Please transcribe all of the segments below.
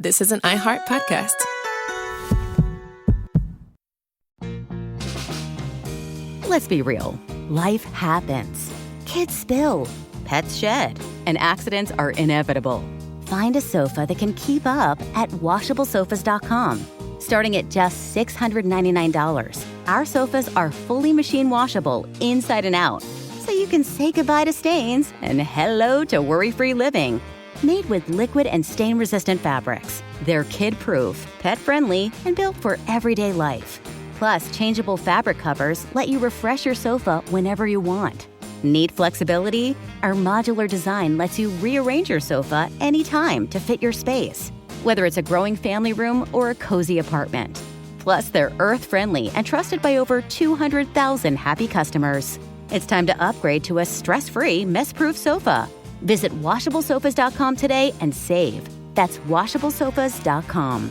this is an iHeart podcast. Let's be real. Life happens. Kids spill. Pets shed. And accidents are inevitable. Find a sofa that can keep up at washablesofas.com. Starting at just $699, our sofas are fully machine washable inside and out. So you can say goodbye to stains and hello to worry-free living. Made with liquid and stain-resistant fabrics. They're kid-proof, pet-friendly, and built for everyday life. Plus, changeable fabric covers let you refresh your sofa whenever you want. Need flexibility? Our modular design lets you rearrange your sofa anytime to fit your space, whether it's a growing family room or a cozy apartment. Plus, they're earth-friendly and trusted by over 200,000 happy customers. It's time to upgrade to a stress-free, mess-proof sofa. Visit washablesofas.com today and save. That's washablesofas.com.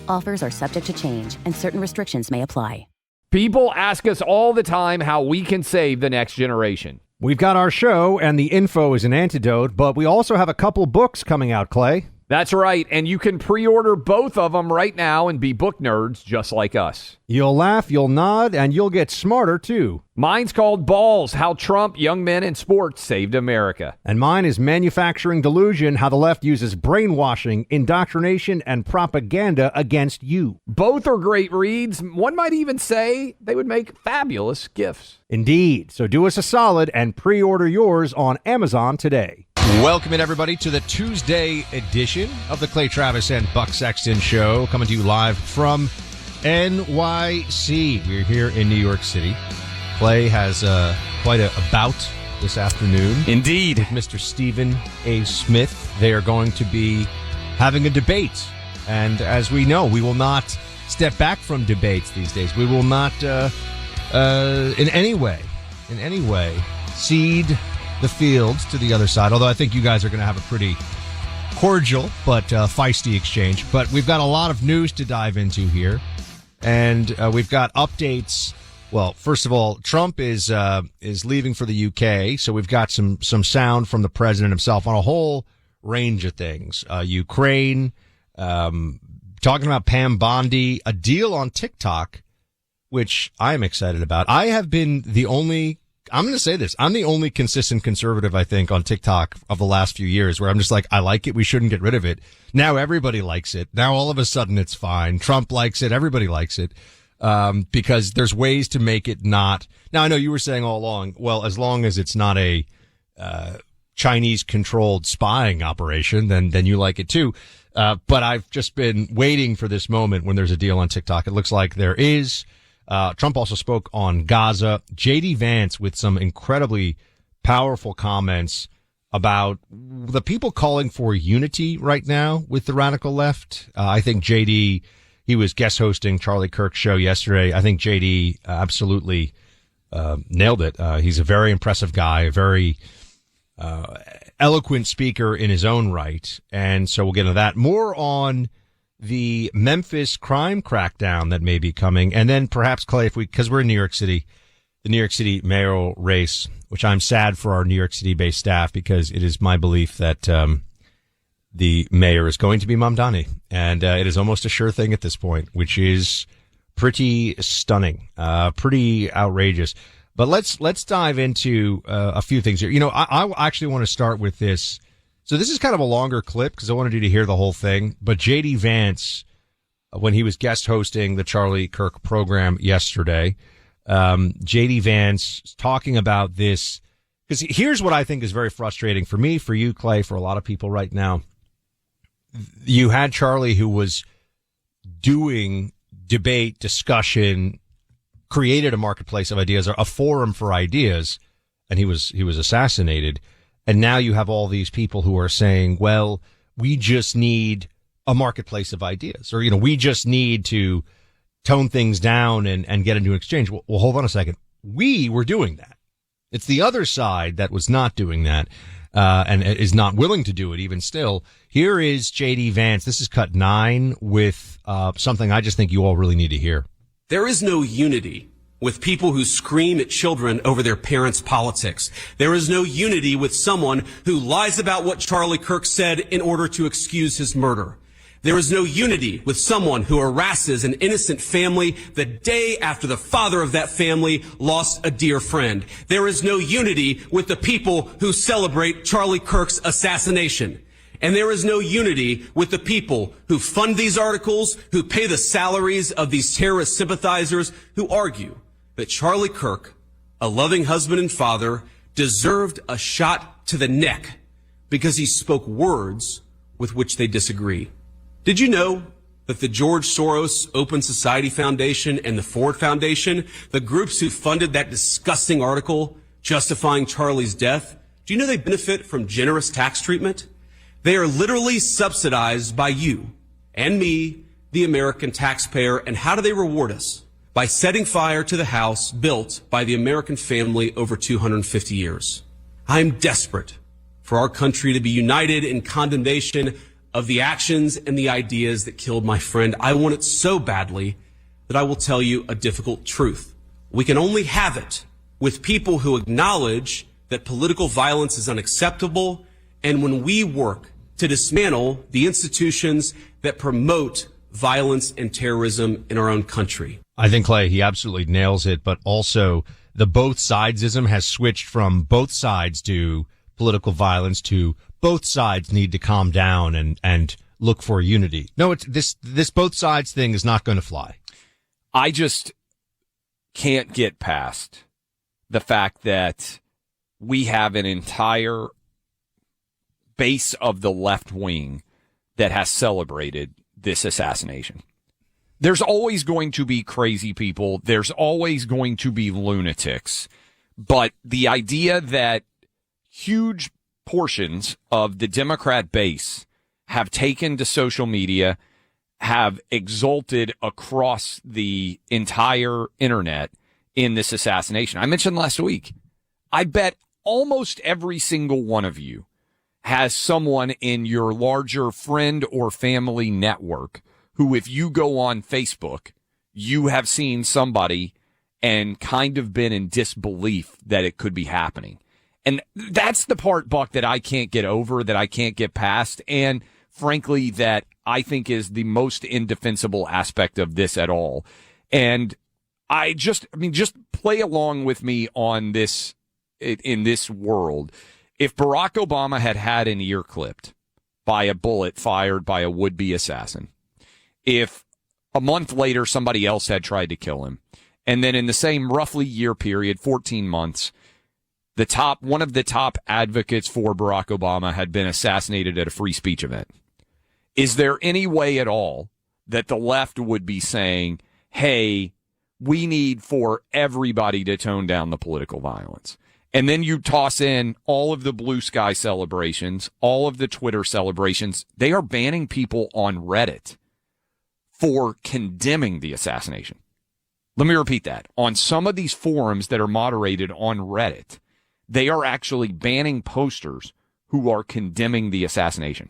Offers are subject to change and certain restrictions may apply. People ask us all the time how we can save the next generation. We've got our show and the info is an antidote, but we also have a couple books coming out, Clay. That's right, and you can pre-order both of them right now and be book nerds just like us. You'll laugh, you'll nod, and you'll get smarter, too. Mine's called Balls, How Trump, Young Men, and Sports Saved America. And mine is Manufacturing Delusion, How the Left Uses Brainwashing, Indoctrination, and Propaganda Against You. Both are great reads. One might even say they would make fabulous gifts. Indeed. So do us a solid and pre-order yours on Amazon today. Welcome in, everybody, to the Tuesday edition of the Clay Travis and Buck Sexton Show, coming to you live from NYC. We're here in New York City. Clay has quite a bout this afternoon. Indeed. With Mr. Stephen A. Smith. They are going to be having a debate. And as we know, we will not step back from debates these days. We will not in any way, cede the field to the other side, although I think you guys are going to have a pretty cordial but feisty exchange. But we've got a lot of news to dive into here, and we've got updates. Well, first of all, Trump is leaving for the UK, so we've got some sound from the president himself on a whole range of things. Ukraine, talking about Pam Bondi, a deal on TikTok, which I'm excited about. I have been I'm going to say this. I'm the only consistent conservative, I think, on TikTok of the last few years where I'm just like, I like it. We shouldn't get rid of it. Now everybody likes it. Now all of a sudden it's fine. Trump likes it. Everybody likes it. Because there's ways to make it not. Now I know you were saying all along, well, as long as it's not a, Chinese controlled spying operation, then you like it too. But I've just been waiting for this moment when there's a deal on TikTok. It looks like there is. Trump also spoke on Gaza. JD Vance with some incredibly powerful comments about the people calling for unity right now with the radical left. I think JD, he was guest hosting Charlie Kirk's show yesterday. I think JD absolutely nailed it. He's a very impressive guy, a very eloquent speaker in his own right. And so we'll get into that. More on the Memphis crime crackdown that may be coming. And then perhaps, Clay, because we're in New York City, the New York City mayoral race, which I'm sad for our New York City based staff, because it is my belief that, the mayor is going to be Mamdani. And, it is almost a sure thing at this point, which is pretty stunning, pretty outrageous. But let's dive into, a few things here. You know, I actually want to start with this. So this is kind of a longer clip because I wanted you to hear the whole thing. But JD Vance, when he was guest hosting the Charlie Kirk program yesterday, JD Vance talking about this, because here's what I think is very frustrating for me, for you, Clay, for a lot of people right now. You had Charlie, who was doing debate, discussion, created a marketplace of ideas, a forum for ideas, and he was assassinated. And now you have all these people who are saying, well, we just need a marketplace of ideas, or, you know, we just need to tone things down and get into an exchange. Well, hold on a second. We were doing that. It's the other side that was not doing that, and is not willing to do it even still. Here is JD Vance. This is cut 9 with something I just think you all really need to hear. There is no unity with people who scream at children over their parents' politics. There is no unity with someone who lies about what Charlie Kirk said in order to excuse his murder. There is no unity with someone who harasses an innocent family the day after the father of that family lost a dear friend. There is no unity with the people who celebrate Charlie Kirk's assassination. And there is no unity with the people who fund these articles, who pay the salaries of these terrorist sympathizers, who argue that Charlie Kirk, a loving husband and father, deserved a shot to the neck because he spoke words with which they disagree. Did you know that the George Soros Open Society Foundation and the Ford Foundation, the groups who funded that disgusting article justifying Charlie's death, do you know they benefit from generous tax treatment? They are literally subsidized by you and me, the American taxpayer. And how do they reward us? By setting fire to the house built by the American family over 250 years. I am desperate for our country to be united in condemnation of the actions and the ideas that killed my friend. I want it so badly that I will tell you a difficult truth. We can only have it with people who acknowledge that political violence is unacceptable, and when we work to dismantle the institutions that promote violence and terrorism in our own country. I think, Clay, he absolutely nails it, but also the both sidesism has switched from both sides do political violence to both sides need to calm down and look for unity. No, it's this both sides thing is not going to fly. I just can't get past the fact that we have an entire base of the left wing that has celebrated this assassination. There's always going to be crazy people. There's always going to be lunatics. But the idea that huge portions of the Democrat base have taken to social media, have exulted across the entire internet in this assassination. I mentioned last week, I bet almost every single one of you has someone in your larger friend or family network who, if you go on Facebook, you have seen somebody and kind of been in disbelief that it could be happening. And that's the part, Buck, that I can't get over, that I can't get past, and frankly, that I think is the most indefensible aspect of this at all. And just play along with me on this, in this world. If Barack Obama had an ear clipped by a bullet fired by a would-be assassin, if a month later somebody else had tried to kill him, and then in the same roughly year period, 14 months, one of the top advocates for Barack Obama had been assassinated at a free speech event, is there any way at all that the left would be saying, hey, we need for everybody to tone down the political violence? And then you toss in all of the blue sky celebrations, all of the Twitter celebrations. They are banning people on Reddit for condemning the assassination. Let me repeat that. On some of these forums that are moderated on Reddit, they are actually banning posters who are condemning the assassination.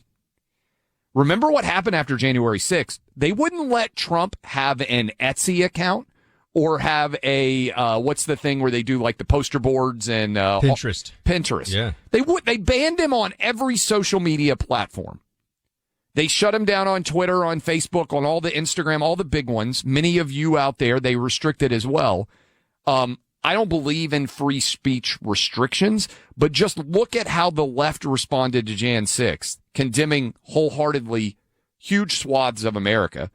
Remember what happened after January 6th? They wouldn't let Trump have an Etsy account or have a, what's the thing where they do like the poster boards and Pinterest. Yeah. They banned him on every social media platform. They shut him down on Twitter, on Facebook, on all the Instagram, all the big ones. Many of you out there, they restricted as well. I don't believe in free speech restrictions, but just look at how the left responded to Jan 6th, condemning wholeheartedly huge swaths of America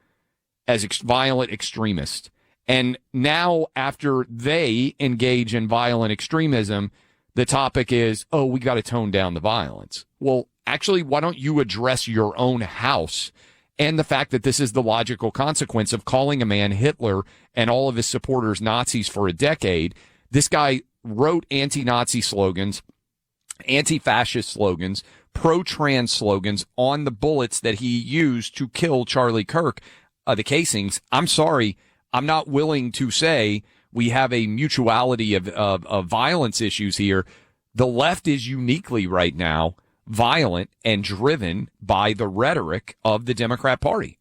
as violent extremists. And now, after they engage in violent extremism, the topic is, oh, we got to tone down the violence. Well, actually, why don't you address your own house and the fact that this is the logical consequence of calling a man Hitler and all of his supporters Nazis for a decade? This guy wrote anti-Nazi slogans, anti-fascist slogans, pro-trans slogans on the bullets that he used to kill Charlie Kirk, the casings. I'm sorry, I'm not willing to say we have a mutuality of violence issues here. The left is uniquely right now violent and driven by the rhetoric of the Democrat Party.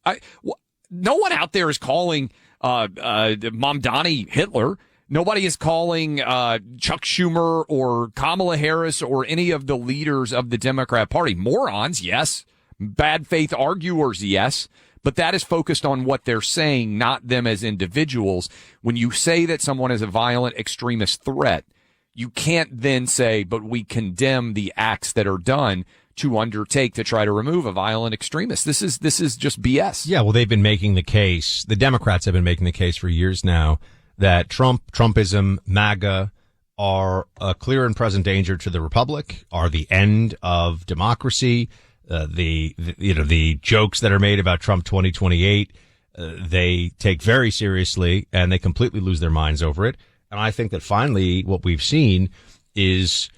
No one out there is calling Mamdani Hitler. Nobody is calling Chuck Schumer or Kamala Harris or any of the leaders of the Democrat Party morons. Yes, Bad faith arguers, yes. But that is focused on what they're saying, not them as individuals. When you say that someone is a violent extremist threat, you can't then say, but we condemn the acts that are done to undertake to try to remove a violent extremist. This is just BS. Yeah, well, they've been making the case. The Democrats have been making the case for years now that Trumpism, MAGA are a clear and present danger to the republic, are the end of democracy. The jokes that are made about Trump 2028, they take very seriously and they completely lose their minds over it. And I think that finally what we've seen is,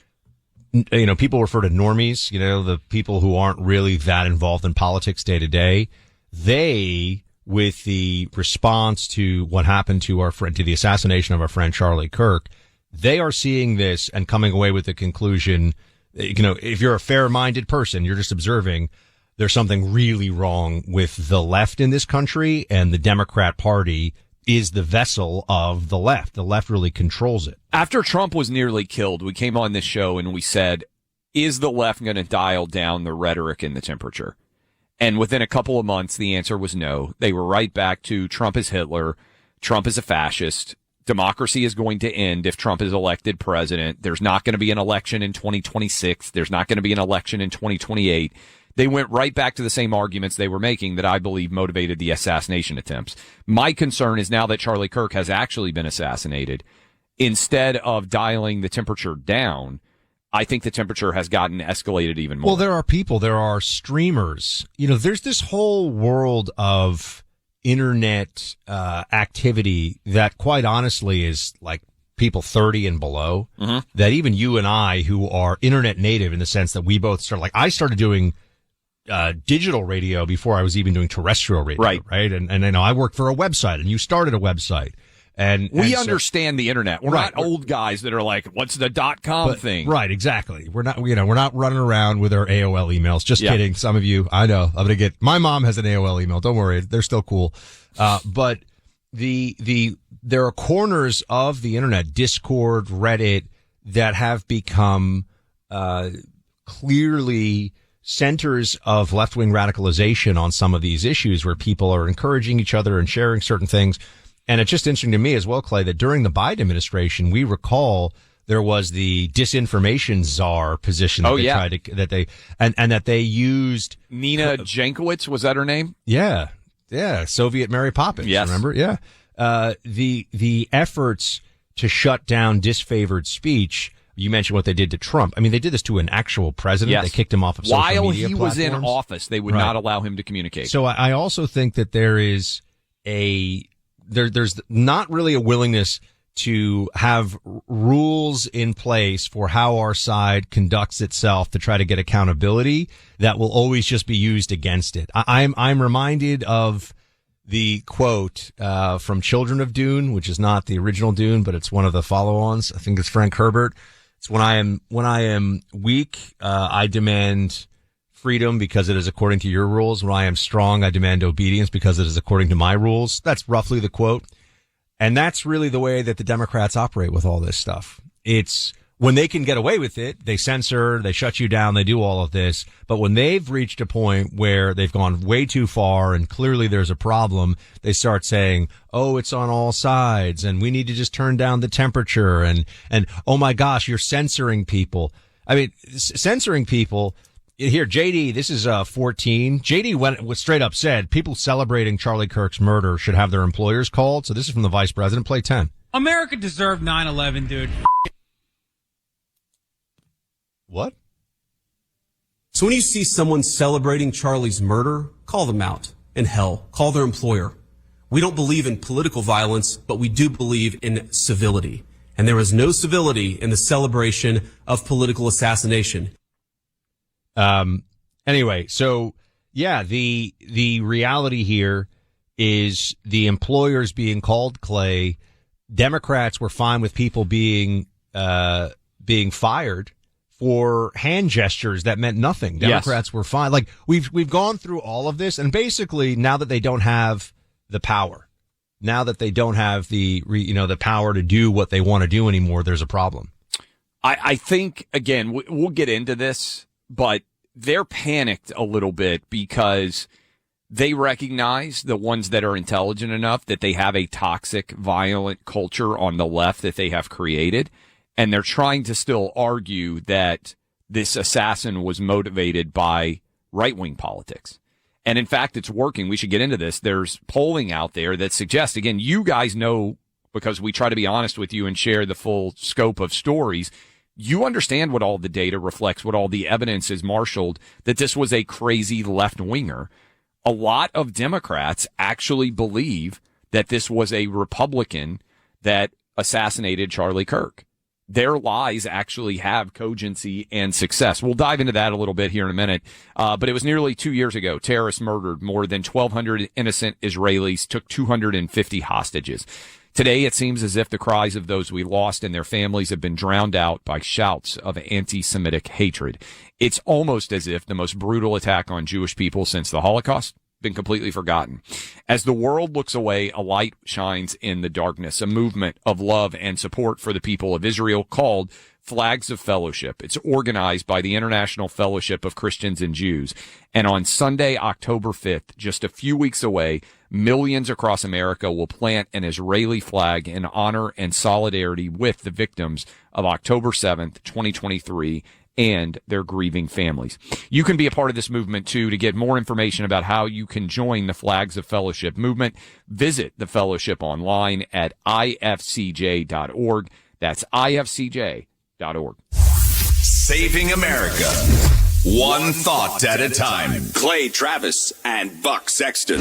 people refer to normies, the people who aren't really that involved in politics day to day. They, with the response to what happened to to the assassination of our friend Charlie Kirk, they are seeing this and coming away with the conclusion, if you're a fair-minded person, you're just observing there's something really wrong with the left in this country, and the Democrat Party is the vessel of the left. The left really controls it. After Trump was nearly killed, we came on this show and we said, is the left going to dial down the rhetoric and the temperature? And within a couple of months, the answer was no. They were right back to Trump is Hitler. Trump is a fascist. Democracy is going to end if Trump is elected president. There's not going to be an election in 2026. There's not going to be an election in 2028. They went right back to the same arguments they were making that I believe motivated the assassination attempts. My concern is now that Charlie Kirk has actually been assassinated, instead of dialing the temperature down, I think the temperature has gotten escalated even more. Well, there are streamers. There's this whole world of internet activity that quite honestly is like people 30 and below, that even you and I, who are internet native in the sense that we both I started doing digital radio before I was even doing terrestrial radio, right? And I worked for a website, and you started a website. And we understand the internet. We're not old guys that are like, what's the .com thing? Right, exactly. We're not running around with our AOL emails. Just kidding. Some of you, I know, my mom has an AOL email. Don't worry. They're still cool. But there are corners of the internet, Discord, Reddit, that have become, clearly centers of left-wing radicalization on some of these issues, where people are encouraging each other and sharing certain things. And it's just interesting to me as well, Clay, that during the Biden administration, we recall there was the disinformation czar position that they used. Nina Jankowicz, was that her name? Yeah. Soviet Mary Poppins. Yes. Remember? Yeah. The efforts to shut down disfavored speech. You mentioned what they did to Trump. I mean, they did this to an actual president. Yes. They kicked him off of social media platforms. While he was in office, they would not allow him to communicate. So I also think that there is there's not really a willingness to have rules in place for how our side conducts itself to try to get accountability that will always just be used against it. I'm reminded of the quote from Children of Dune, which is not the original Dune, but it's one of the follow-ons. I think it's Frank Herbert. It's when I am weak, I demand freedom because it is according to your rules. When I am strong, I demand obedience because it is according to my rules. That's roughly the quote. And that's really the way that the Democrats operate with all this stuff. It's when they can get away with it, they censor, they shut you down, they do all of this. But when they've reached a point where they've gone way too far and clearly there's a problem, they start saying, oh, it's on all sides and we need to just turn down the temperature and oh my gosh, you're censoring people. I mean, censoring people. Here, JD, this is 14. JD straight up said people celebrating Charlie Kirk's murder should have their employers called. So this is from the vice president. Play 10. America deserved 9/11, dude. What? So when you see someone celebrating Charlie's murder, call them out. And hell, call their employer. We don't believe in political violence, but we do believe in civility. And there is no civility in the celebration of political assassination. Anyway, so yeah, the reality here is the employers being called, Clay. Democrats were fine with people being fired for hand gestures that meant nothing. Democrats were fine. Like we've gone through all of this, and basically now that they don't have the power, now that they don't have the power to do what they want to do anymore, there's a problem. I think, again, we'll get into this, but they're panicked a little bit because they recognize, the ones that are intelligent enough, that they have a toxic, violent culture on the left that they have created. And they're trying to still argue that this assassin was motivated by right-wing politics. And in fact, it's working. We should get into this. There's polling out there that suggests, again, you guys know, because we try to be honest with you and share the full scope of stories. You understand what all the data reflects, what all the evidence is marshaled, that this was a crazy left-winger. A lot of Democrats actually believe that this was a Republican that assassinated Charlie Kirk. Their lies actually have cogency and success. We'll dive into that a little bit here in a minute. But it was nearly 2 years ago. Terrorists murdered more than 1,200 innocent Israelis, took 250 hostages. Today, it seems as if the cries of those we lost and their families have been drowned out by shouts of anti-Semitic hatred. It's almost as if the most brutal attack on Jewish people since the Holocaust been completely forgotten. As the world looks away, a light shines in the darkness, a movement of love and support for the people of Israel called Flags of Fellowship. It's organized by the International Fellowship of Christians and Jews. And on Sunday, October 5th, just a few weeks away, millions across America will plant an Israeli flag in honor and solidarity with the victims of October 7th, 2023, and their grieving families. You can be a part of this movement, too. To get more information about how you can join the Flags of Fellowship movement, visit the fellowship online at ifcj.org. That's ifcj.org. Saving America, one thought at a time. Clay Travis and Buck Sexton.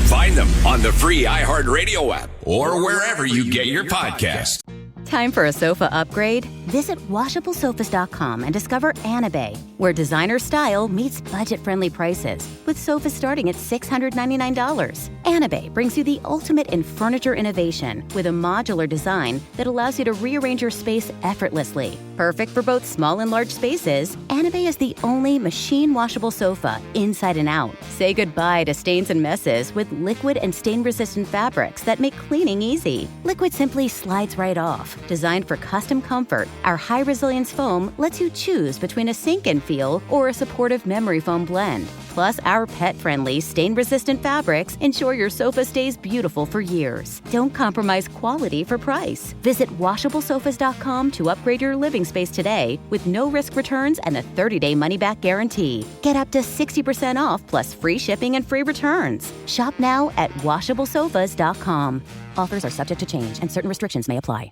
Find them on the free iHeartRadio app or wherever you get your podcast. Time for a sofa upgrade? Visit WashableSofas.com and discover Anabay, where designer style meets budget-friendly prices, with sofas starting at $699. Anabay brings you the ultimate in furniture innovation with a modular design that allows you to rearrange your space effortlessly. Perfect for both small and large spaces, Anabay is the only machine-washable sofa inside and out. Say goodbye to stains and messes with liquid and stain-resistant fabrics that make cleaning easy. Liquid simply slides right off. Designed for custom comfort, our high-resilience foam lets you choose between a sink-in feel or a supportive memory foam blend. Plus, our pet-friendly, stain-resistant fabrics ensure your sofa stays beautiful for years. Don't compromise quality for price. Visit WashableSofas.com to upgrade your living space today with no-risk returns and a 30-day money-back guarantee. Get up to 60% off plus free shipping and free returns. Shop now at WashableSofas.com. Offers are subject to change and certain restrictions may apply.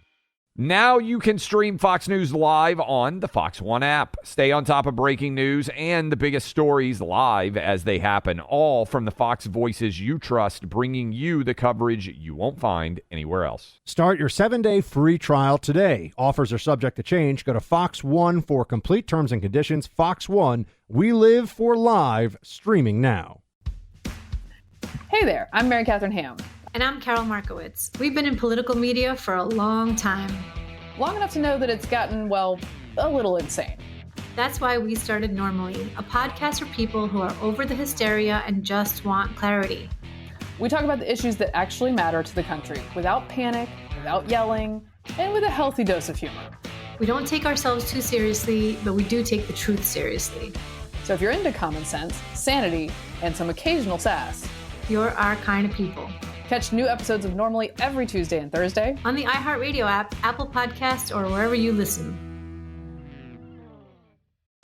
Now you can stream Fox News live on the Fox One app. Stay on top of breaking news and the biggest stories live as they happen, all from the Fox voices you trust, bringing you the coverage you won't find anywhere else. Start your 7-day free trial today. Offers are subject to change. Go to Fox One for complete terms and conditions. Fox One, we live for live, streaming now. Hey there, I'm Mary Catherine Ham. And I'm Carol Markowitz. We've been in political media for a long time. Long enough to know that it's gotten, well, a little insane. That's why we started Normally, a podcast for people who are over the hysteria and just want clarity. We talk about the issues that actually matter to the country, without panic, without yelling, and with a healthy dose of humor. We don't take ourselves too seriously, but we do take the truth seriously. So if you're into common sense, sanity, and some occasional sass, you're our kind of people. Catch new episodes of Normally every Tuesday and Thursday on the iHeartRadio app, Apple Podcasts, or wherever you listen.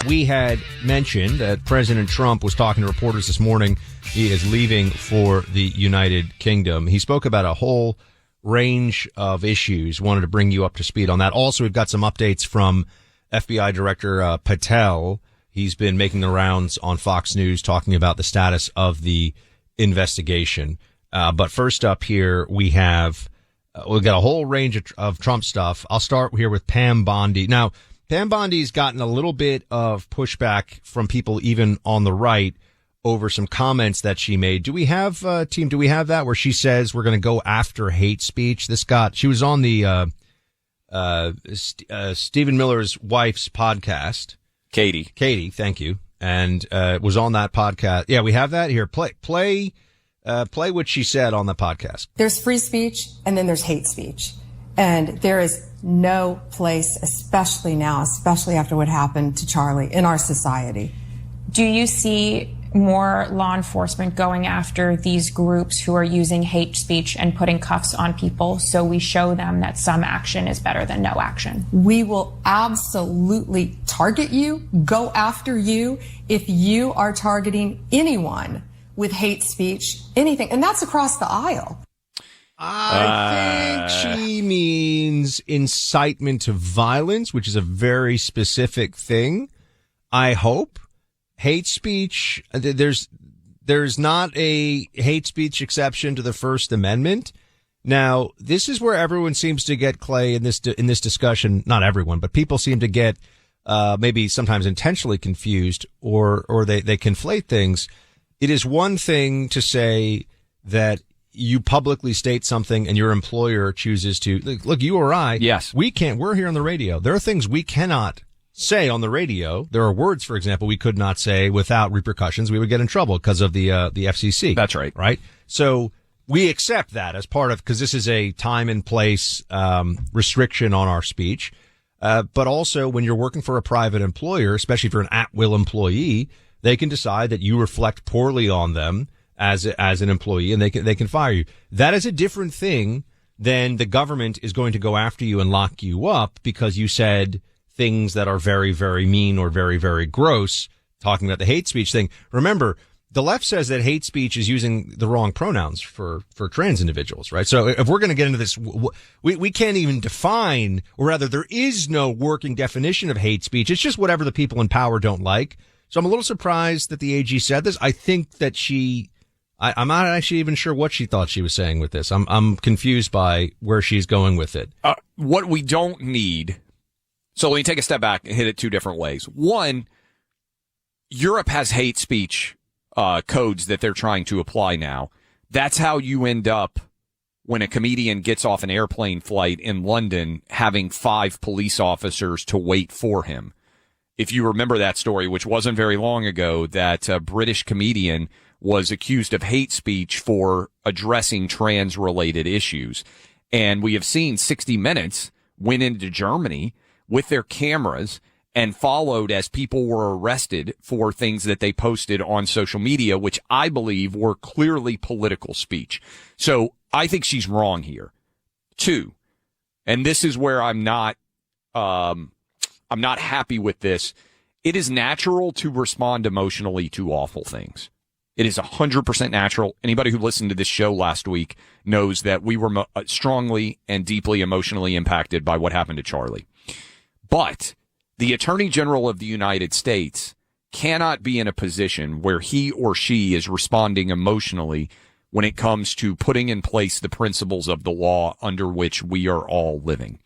We had mentioned that President Trump was talking to reporters this morning. He is leaving for the United Kingdom. He spoke about a whole range of issues. Wanted to bring you up to speed on that. Also, we've got some updates from FBI Director Patel. He's been making the rounds on Fox News talking about the status of the investigation. But first up here, we've got a whole range of Trump stuff. I'll start here with Pam Bondi. Now, Pam Bondi's gotten a little bit of pushback from people even on the right over some comments that she made. Do we have, team, do we have that where she says we're going to go after hate speech? She was on the Stephen Miller's wife's podcast. Katie, thank you. And was on that podcast. Yeah, we have that here. Play what she said on the podcast. There's free speech and then there's hate speech. And there is no place, especially now, especially after what happened to Charlie in our society, Do you see more law enforcement going after these groups who are using hate speech and putting cuffs on people so we show them that some action is better than no action? We will absolutely target you, go after you if you are targeting anyone with hate speech, anything. And that's across the aisle. I think she means incitement to violence, which is a very specific thing. I hope. Hate speech, there's not a hate speech exception to the First Amendment. Now, this is where everyone seems to get, Clay, in this discussion. Not everyone, but people seem to get maybe sometimes intentionally confused or they conflate things. It is one thing to say that you publicly state something and your employer chooses to look, you or I. Yes. We're here on the radio. There are things we cannot say on the radio. There are words, for example, we could not say without repercussions. We would get in trouble because of the FCC. That's right. Right. So we accept that as part of, because this is a time and place, restriction on our speech. But also when you're working for a private employer, especially if you're an at-will employee, they can decide that you reflect poorly on them as an employee and they can fire you. That is a different thing than the government is going to go after you and lock you up because you said things that are very, very mean or very, very gross, talking about the hate speech thing. Remember, the left says that hate speech is using the wrong pronouns for trans individuals, right? So if we're going to get into this, we can't even define, or rather there is no working definition of hate speech. It's just whatever the people in power don't like. So I'm a little surprised that the AG said this. I think that I'm not actually even sure what she thought she was saying with this. I'm confused by where she's going with it. What we don't need. So let me take a step back and hit it two different ways. One, Europe has hate speech codes that they're trying to apply now. That's how you end up when a comedian gets off an airplane flight in London having 5 police officers to wait for him. If you remember that story, which wasn't very long ago, that a British comedian was accused of hate speech for addressing trans-related issues. And we have seen 60 Minutes went into Germany with their cameras and followed as people were arrested for things that they posted on social media, which I believe were clearly political speech. So I think she's wrong here. 2, and this is where I'm not happy with this. It is natural to respond emotionally to awful things. It is 100% natural. Anybody who listened to this show last week knows that we were strongly and deeply emotionally impacted by what happened to Charlie. But the Attorney General of the United States cannot be in a position where he or she is responding emotionally when it comes to putting in place the principles of the law under which we are all living.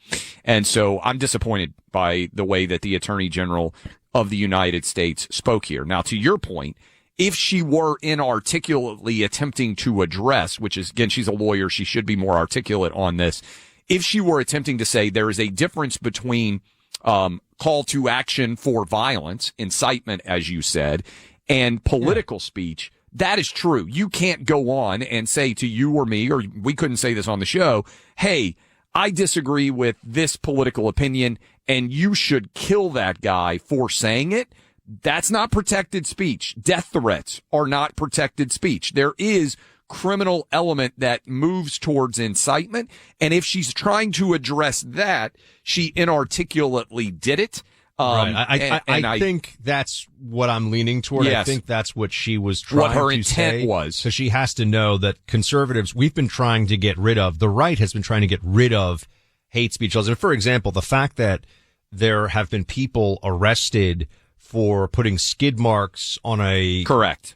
And so I'm disappointed by the way that the Attorney General of the United States spoke here. Now, to your point, if she were inarticulately attempting to address, which is, again, she's a lawyer, she should be more articulate on this. If she were attempting to say there is a difference between call to action for violence, incitement, as you said, and political speech, that is true. You can't go on and say to you or me, or we couldn't say this on the show, hey, I disagree with this political opinion and you should kill that guy for saying it. That's not protected speech. Death threats are not protected speech. There is criminal element that moves towards incitement. And if she's trying to address that, she inarticulately did it. Right. I think that's what I'm leaning toward. Yes. I think that's what she was trying to say. What her intent was. So she has to know that conservatives, we've been trying to get rid of, the right has been trying to get rid of hate speech laws. And for example, the fact that there have been people arrested for putting skid marks on a correct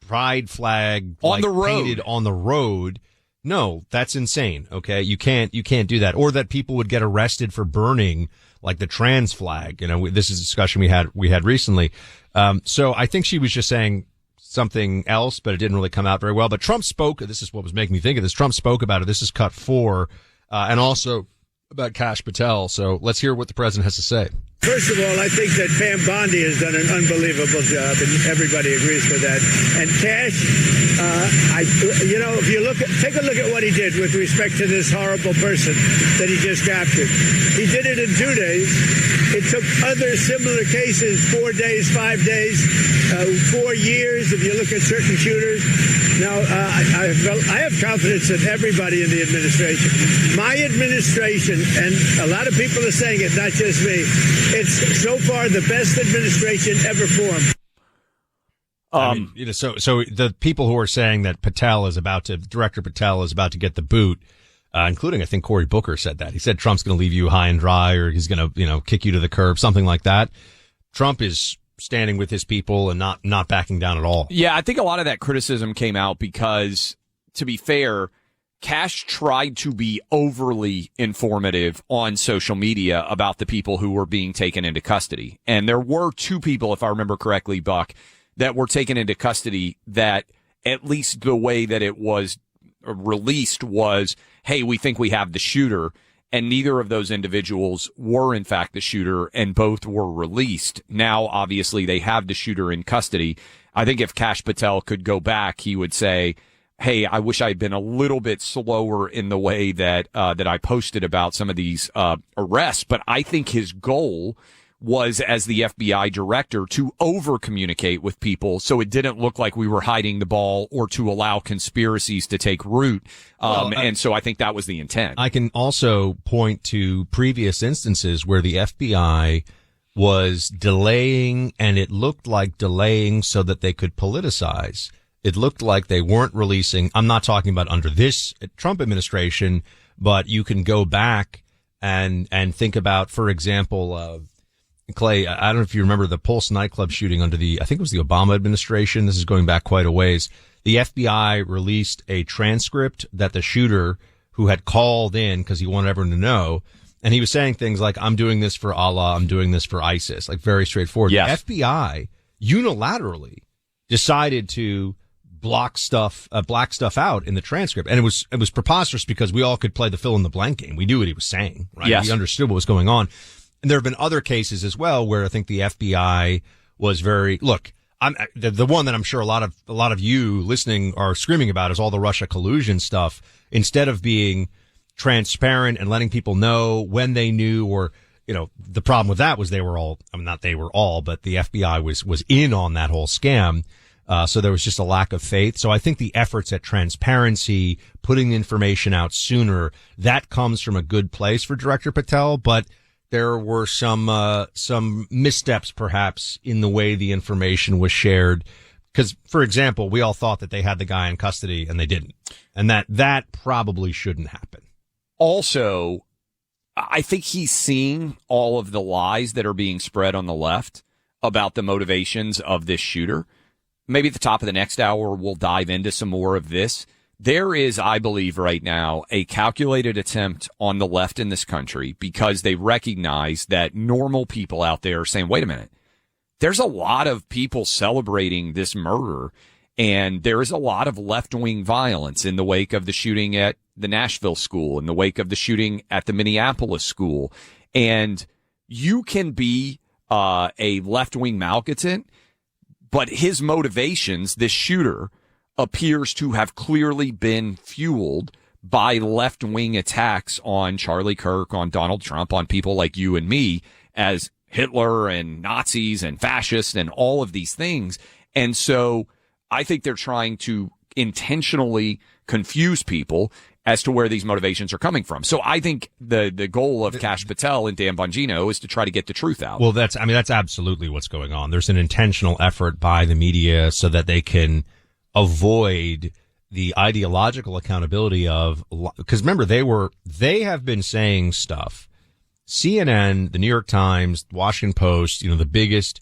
pride flag on the road, painted on the road. No, that's insane. Okay. You can't do that. Or that people would get arrested for burning like the trans flag. You know, this is a discussion we had recently. So I think she was just saying something else, but it didn't really come out very well. But Trump spoke. This is what was making me think of this. Trump spoke about it. This is cut 4, and also about Kash Patel. So let's hear what the president has to say. First of all, I think that Pam Bondi has done an unbelievable job, and everybody agrees with that. And Cash, if you take a look at what he did with respect to this horrible person that he just captured. He did it in 2 days. It took other similar cases 4 days, 5 days, 4 years. If you look at certain shooters. Now, I have confidence in everybody in the administration. My administration, and a lot of people are saying it, not just me. It's so far the best administration ever formed. So the people who are saying that Director Patel is about to get the boot, including I think Cory Booker said that. He said Trump's going to leave you high and dry, or he's going to kick you to the curb, something like that. Trump is standing with his people and not backing down at all. Yeah, I think a lot of that criticism came out because, to be fair, Cash tried to be overly informative on social media about the people who were being taken into custody. And there were 2 people, if I remember correctly, Buck, that were taken into custody that, at least the way that it was released, was, hey, we think we have the shooter. And neither of those individuals were, in fact, the shooter, and both were released. Now, obviously, they have the shooter in custody. I think if Cash Patel could go back, he would say, hey, I wish I had been a little bit slower in the way that I posted about some of these arrests. But I think his goal was, as the FBI director, to over-communicate with people so it didn't look like we were hiding the ball or to allow conspiracies to take root. And so I think that was the intent. I can also point to previous instances where the FBI was delaying, and it looked like delaying so that they could politicize. It looked like they weren't releasing. I'm not talking about under this Trump administration, but you can go back and think about, for example, Clay, I don't know if you remember the Pulse nightclub shooting under I think it was the Obama administration. This is going back quite a ways. The FBI released a transcript that the shooter, who had called in because he wanted everyone to know, and he was saying things like, I'm doing this for Allah, I'm doing this for ISIS, like very straightforward. Yes. The FBI unilaterally decided to black stuff out in the transcript. And it was preposterous because we all could play the fill in the blank game. We knew what he was saying, right? Yes. We understood what was going on. And there have been other cases as well where I think the FBI was the one that I'm sure a lot of you listening are screaming about is all the Russia collusion stuff. Instead of being transparent and letting people know when they knew, or, the problem with that was but the FBI was in on that whole scam. So there was just a lack of faith. So I think the efforts at transparency, putting information out sooner, that comes from a good place for Director Patel, but there were some missteps perhaps in the way the information was shared. Because, for example, we all thought that they had the guy in custody and they didn't. And that probably shouldn't happen. Also, I think he's seeing all of the lies that are being spread on the left about the motivations of this shooter. Maybe at the top of the next hour, we'll dive into some more of this. There is, I believe right now, a calculated attempt on the left in this country because they recognize that normal people out there are saying, wait a minute, there's a lot of people celebrating this murder, and there is a lot of left-wing violence in the wake of the shooting at the Nashville school, in the wake of the shooting at the Minneapolis school. And you can be a left-wing malcontent, but his motivations, this shooter, appears to have clearly been fueled by left-wing attacks on Charlie Kirk, on Donald Trump, on people like you and me as Hitler and Nazis and fascists and all of these things. And so I think they're trying to intentionally confuse people as to where these motivations are coming from. So I think the goal of Cash Patel and Dan Bongino is to try to get the truth out. Well, that's absolutely what's going on. There's an intentional effort by the media so that they can avoid the ideological accountability of, because remember, they have been saying stuff. CNN, the New York Times, Washington Post, the biggest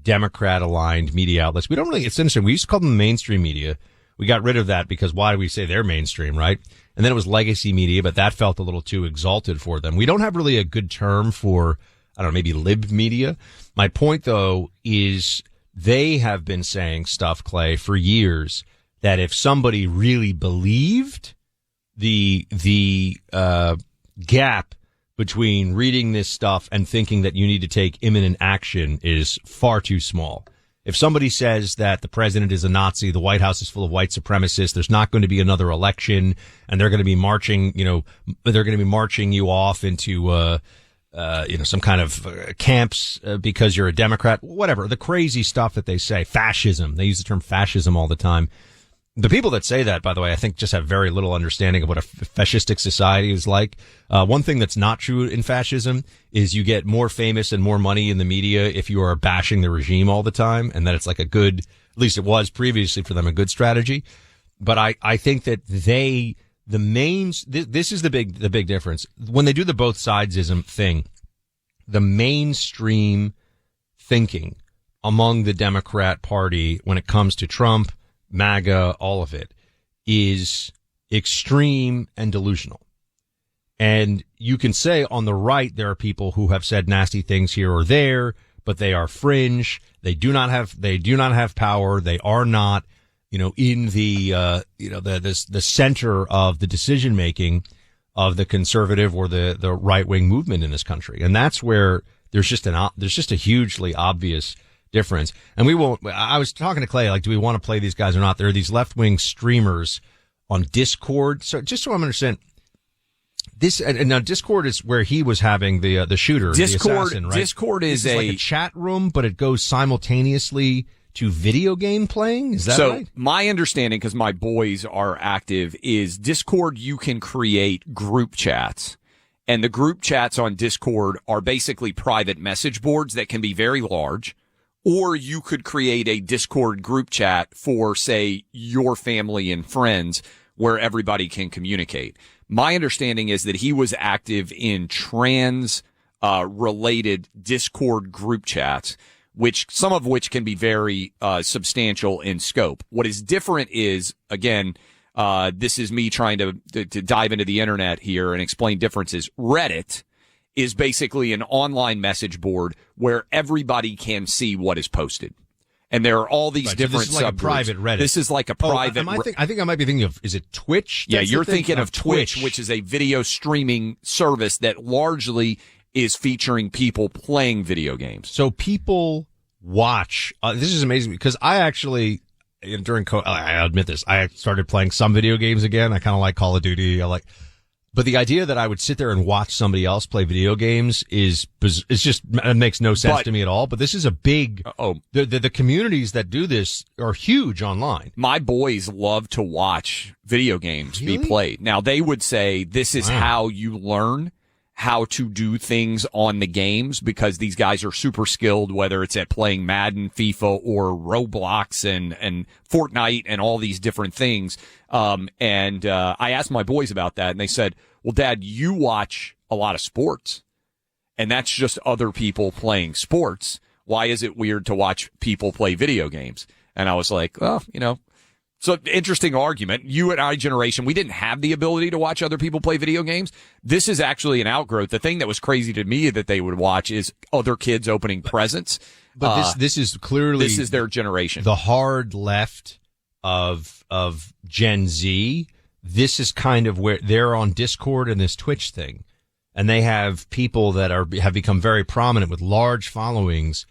Democrat aligned media outlets. It's interesting. We used to call them the mainstream media. We got rid of that because why do we say they're mainstream, right? And then it was legacy media, but that felt a little too exalted for them. We don't have really a good term for, I don't know, maybe lib media. My point though is they have been saying stuff, Clay, for years that if somebody really believed the gap between reading this stuff and thinking that you need to take imminent action is far too small. If somebody says that the president is a Nazi, the White House is full of white supremacists, there's not going to be another election, and they're going to be marching, they're going to be marching you off into, some kind of camps because you're a Democrat, whatever, the crazy stuff that they say, fascism. They use the term fascism all the time. The people that say that, by the way, I think just have very little understanding of what a fascistic society is like. One thing that's not true in fascism is you get more famous and more money in the media if you are bashing the regime all the time, and that it's like a good, at least it was previously for them, a good strategy. But I think that this is the big difference. When they do the both sidesism thing, the mainstream thinking among the Democrat Party when it comes to Trump, MAGA, all of it, is extreme and delusional. And you can say on the right there are people who have said nasty things here or there, but they are fringe. They do not have power. They are not, in the the center of the decision making of the conservative or the right wing movement in this country. And that's where there's just a hugely obvious difference. And I was talking to Clay, do we want to play these guys or not? There are these left-wing streamers on Discord. So just so I'm understand this, and now Discord is where he was having the shooter, the assassin, right? Discord is like a chat room, but it goes simultaneously to video game playing. Is that right? So my understanding, because my boys are active, is Discord, you can create group chats. And the group chats on Discord are basically private message boards that can be very large. Or you could create a Discord group chat for, say, your family and friends where everybody can communicate. My understanding is that he was active in trans-related Discord group chats, some of which can be very substantial in scope. What is different is, again, this is me trying to dive into the internet here and explain differences. Reddit is basically an online message board where everybody can see what is posted. And there are all these different subgroups. This is like a private Reddit. This is like a private. I think I might be thinking of, is it Twitch? Yeah, you're thinking of Twitch, which is a video streaming service that largely is featuring people playing video games. So people watch. This is amazing because I actually, during COVID, I admit this, I started playing some video games again. I kind of like Call of Duty. But the idea that I would sit there and watch somebody else play video games it makes no sense to me at all. But this is a big, the communities that do this are huge online. My boys love to watch video games be played. Now they would say this is how you learn how to do things on the games because these guys are super skilled, whether it's at playing Madden, FIFA, or Roblox and Fortnite and all these different things. And I asked my boys about that and they said, well, Dad, you watch a lot of sports and that's just other people playing sports. Why is it weird to watch people play video games? And I was like, well, so interesting argument. You and our generation, we didn't have the ability to watch other people play video games. This is actually an outgrowth. The thing that was crazy to me that they would watch is other kids opening presents. But this is clearly, this is their generation. The hard left of Gen Z. This is kind of where they're on Discord and this Twitch thing. And they have people that have become very prominent with large followings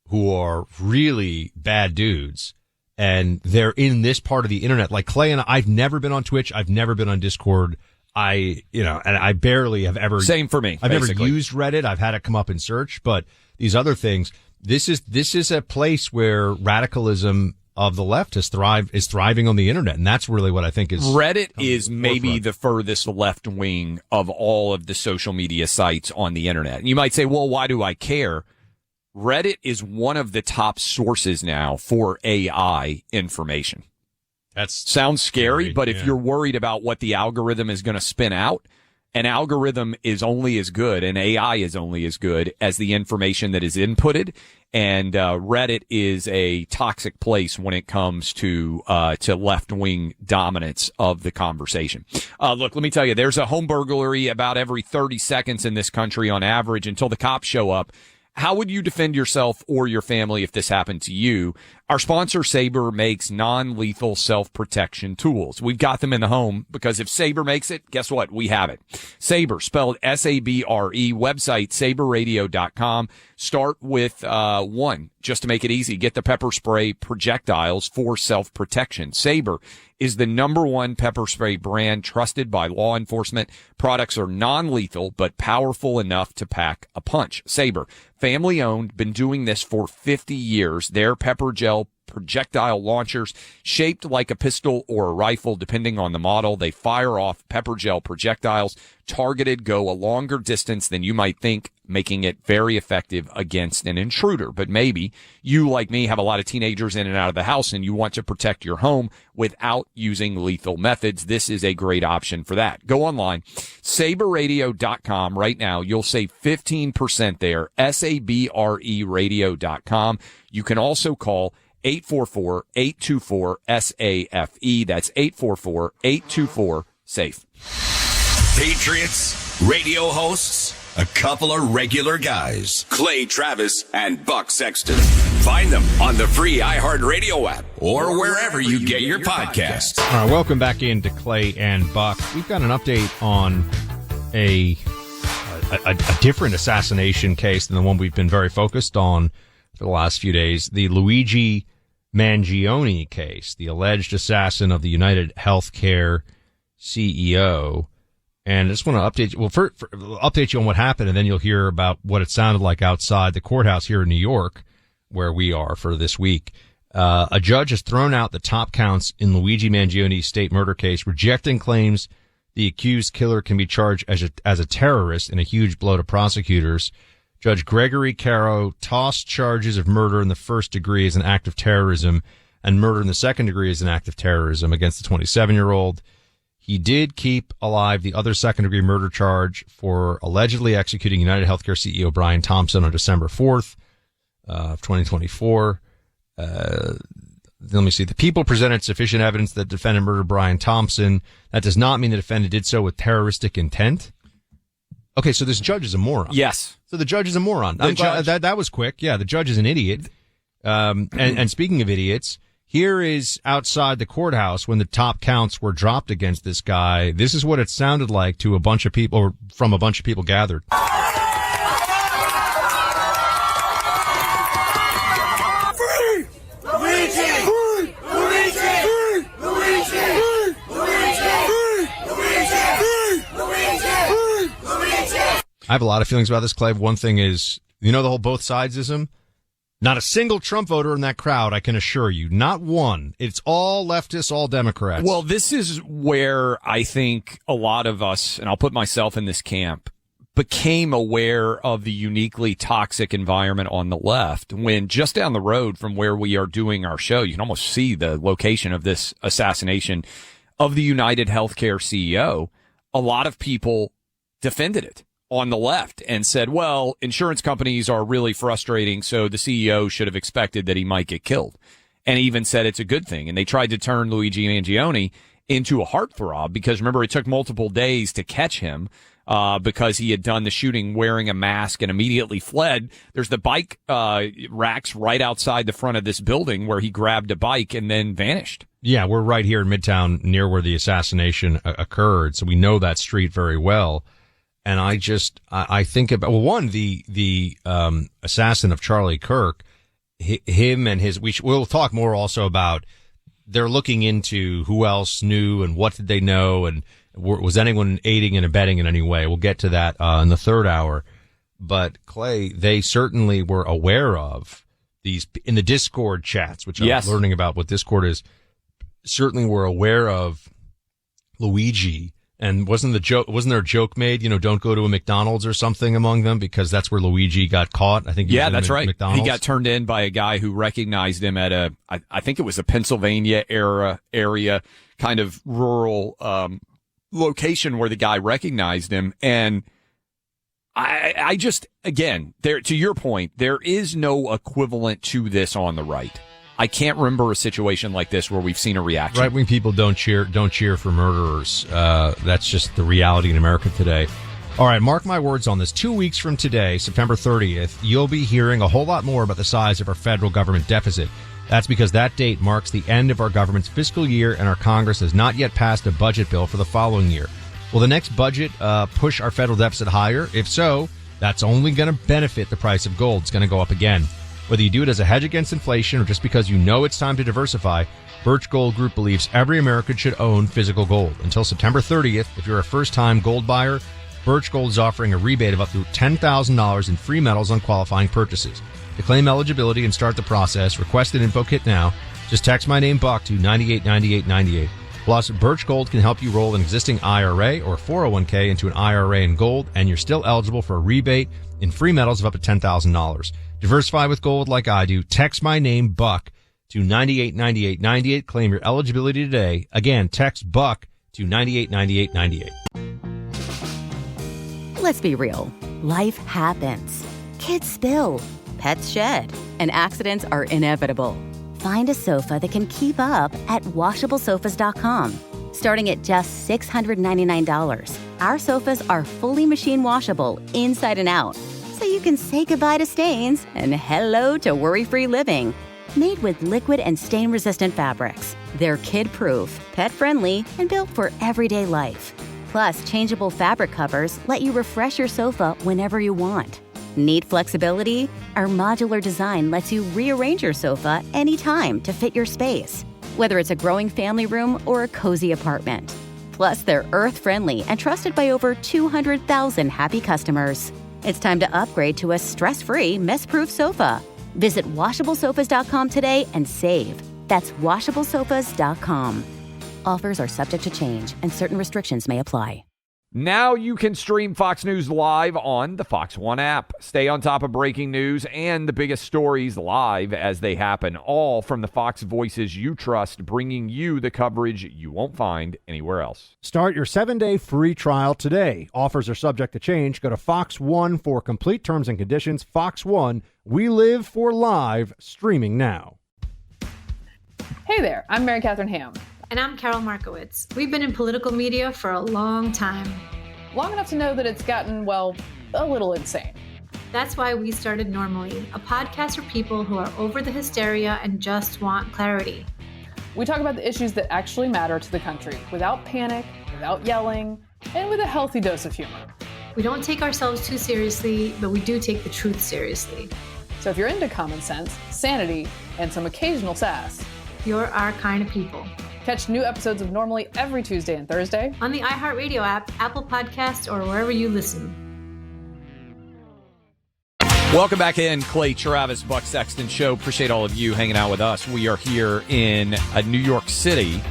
who are really bad dudes. And they're in this part of the internet. Like Clay and I've never been on Twitch. I've never been on Discord. And I barely have ever. Same for me. I've never used Reddit. I've had it come up in search, but these other things, this is a place where radicalism of the left is thriving on the internet. And that's really what I think is. Reddit is maybe the furthest left wing of all of the social media sites on the internet. And you might say, well, why do I care? Reddit is one of the top sources now for AI information. That sounds scary, but if you're worried about what the algorithm is going to spin out, an algorithm is only as good, and AI is only as good as the information that is inputted. And Reddit is a toxic place when it comes to left-wing dominance of the conversation. Look, let me tell you, there's a home burglary about every 30 seconds in this country on average until the cops show up. How would you defend yourself or your family if this happened to you? Our sponsor, Sabre, makes non-lethal self-protection tools. We've got them in the home because if Sabre makes it, guess what? We have it. Sabre, spelled S-A-B-R-E, website, sabreradio.com. Start with one, just to make it easy. Get the pepper spray projectiles for self-protection. Sabre is the #1 pepper spray brand trusted by law enforcement. Products are non-lethal, but powerful enough to pack a punch. Sabre, family owned, been doing this for 50 years. Their pepper gel projectile launchers shaped like a pistol or a rifle, depending on the model. They fire off pepper gel projectiles, targeted, go a longer distance than you might think, making it very effective against an intruder. But maybe you, like me, have a lot of teenagers in and out of the house and you want to protect your home without using lethal methods. This is a great option for that. Go online, sabreradio.com right now. You'll save 15% there, SABRE radio.com. You can also call 844-824-SAFE. That's 844-824-SAFE. Patriots, radio hosts, a couple of regular guys. Clay Travis and Buck Sexton. Find them on the free iHeartRadio app or wherever you get your podcasts. All right, welcome back into Clay and Buck. We've got an update on a different assassination case than the one we've been very focused on for the last few days. The Luigi Mangione case, the alleged assassin of the United Healthcare CEO. And I just want to update you. Well, update you on what happened, and then you'll hear about what it sounded like outside the courthouse here in New York, where we are for this week. A judge has thrown out the top counts in Luigi Mangione's state murder case, rejecting claims the accused killer can be charged as a terrorist, in a huge blow to prosecutors. Judge Gregory Caro tossed charges of murder in the first degree as an act of terrorism and murder in the second degree as an act of terrorism against the 27-year-old. He did keep alive the other second-degree murder charge for allegedly executing United Healthcare CEO Brian Thompson on December 4th of 2024. Let me see. The people presented sufficient evidence that the defendant murdered Brian Thompson. That does not mean the defendant did so with terroristic intent. Okay, so this judge is a moron. Yes. So the judge is a moron. That was quick. Yeah, the judge is an idiot. And speaking of idiots, here is outside the courthouse when the top counts were dropped against this guy. This is what it sounded like to a bunch of people, or from a bunch of people gathered. Free! Luigi! Free! Luigi! Free! Luigi! Free! Luigi! Free! Luigi! I have a lot of feelings about this, Clay. One thing is, you know, the whole both sidesism. Not a single Trump voter in that crowd, I can assure you. Not one. It's all leftists, all Democrats. Well, this is where I think a lot of us, and I'll put myself in this camp, became aware of the uniquely toxic environment on the left when just down the road from where we are doing our show, you can almost see the location of this assassination of the United Healthcare CEO. A lot of people defended it on the left and said, well, insurance companies are really frustrating, so the CEO should have expected that he might get killed. And even said it's a good thing. And they tried to turn Luigi Mangione into a heartthrob because, remember, it took multiple days to catch him because he had done the shooting wearing a mask and immediately fled. There's the bike racks right outside the front of this building where he grabbed a bike and then vanished. Yeah, we're right here in Midtown near where the assassination occurred, so we know that street very well. And I think about, well, one, the assassin of Charlie Kirk, him and his, we'll talk more also about, they're looking into who else knew and what did they know and was anyone aiding and abetting in any way. We'll get to that in the third hour. But Clay, they certainly were aware of these in the Discord chats, which yes. I'm learning about what Discord is, certainly were aware of Luigi. And wasn't there a joke made, you know, don't go to a McDonald's or something among them because that's where Luigi got caught? I think he was that's right. McDonald's. He got turned in by a guy who recognized him at I think it was a Pennsylvania area kind of rural location where the guy recognized him. And I just, again, there, to your point, there is no equivalent to this on the right. I can't remember a situation like this where we've seen a reaction. Right-wing people don't cheer for murderers. That's just the reality in America today. All right, mark my words on this. 2 weeks from today, September 30th, you'll be hearing a whole lot more about the size of our federal government deficit. That's because that date marks the end of our government's fiscal year, and our Congress has not yet passed a budget bill for the following year. Will the next budget push our federal deficit higher? If so, that's only going to benefit the price of gold. It's going to go up again. Whether you do it as a hedge against inflation or just because you know it's time to diversify, Birch Gold Group believes every American should own physical gold. Until September 30th, if you're a first-time gold buyer, Birch Gold is offering a rebate of up to $10,000 in free metals on qualifying purchases. To claim eligibility and start the process, request an info kit now. Just text my name, Buck, to 989898. Plus, Birch Gold can help you roll an existing IRA or 401k into an IRA in gold, and you're still eligible for a rebate in free metals of up to $10,000. Diversify with gold like I do. Text my name, Buck, to 989898. Claim your eligibility today. Again, text Buck to 989898. Let's be real. Life happens. Kids spill. Pets shed. And accidents are inevitable. Find a sofa that can keep up at washablesofas.com. Starting at just $699. Our sofas are fully machine washable inside and out. So you can say goodbye to stains and hello to worry-free living. Made with liquid and stain-resistant fabrics. They're kid-proof, pet-friendly, and built for everyday life. Plus, changeable fabric covers let you refresh your sofa whenever you want. Need flexibility? Our modular design lets you rearrange your sofa anytime to fit your space, whether it's a growing family room or a cozy apartment. Plus, they're earth-friendly and trusted by over 200,000 happy customers. It's time to upgrade to a stress-free, mess-proof sofa. Visit washablesofas.com today and save. That's washablesofas.com. Offers are subject to change, and certain restrictions may apply. Now you can stream Fox News live on the Fox One app. Stay on top of breaking news and the biggest stories live as they happen, all from the Fox voices you trust, bringing you the coverage you won't find anywhere else. Start your 7-day free trial today. Offers are subject to change. Go to Fox One for complete terms and conditions. Fox One, we live for live, streaming now. Hey there, I'm Mary Catherine Ham. And I'm Carol Markowitz. We've been in political media for a long time. Long enough to know that it's gotten, well, a little insane. That's why we started Normally, a podcast for people who are over the hysteria and just want clarity. We talk about the issues that actually matter to the country, without panic, without yelling, and with a healthy dose of humor. We don't take ourselves too seriously, but we do take the truth seriously. So if you're into common sense, sanity, and some occasional sass, you're our kind of people. Catch new episodes of Normally every Tuesday and Thursday on the iHeartRadio app, Apple Podcasts, or wherever you listen. Welcome back in, Clay Travis, Buck Sexton Show. Appreciate all of you hanging out with us. We are here in New York City.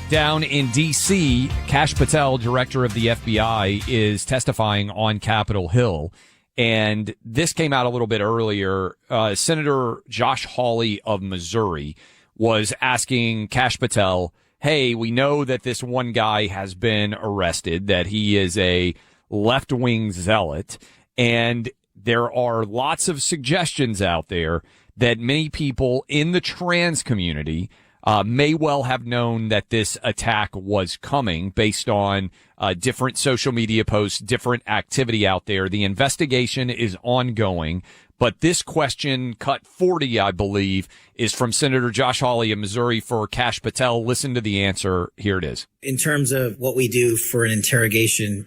Down in D.C., Kash Patel, director of the FBI, is testifying on Capitol Hill. And this came out a little bit earlier. Senator Josh Hawley of Missouri was asking Kash Patel, hey, we know that this one guy has been arrested, that he is a left-wing zealot, and there are lots of suggestions out there that many people in the trans community may well have known that this attack was coming based on different social media posts, different activity out there. The investigation is ongoing. But this question, cut 40, I believe, is from Senator Josh Hawley of Missouri for Kash Patel. Listen to the answer. Here it is. In terms of what we do for an interrogation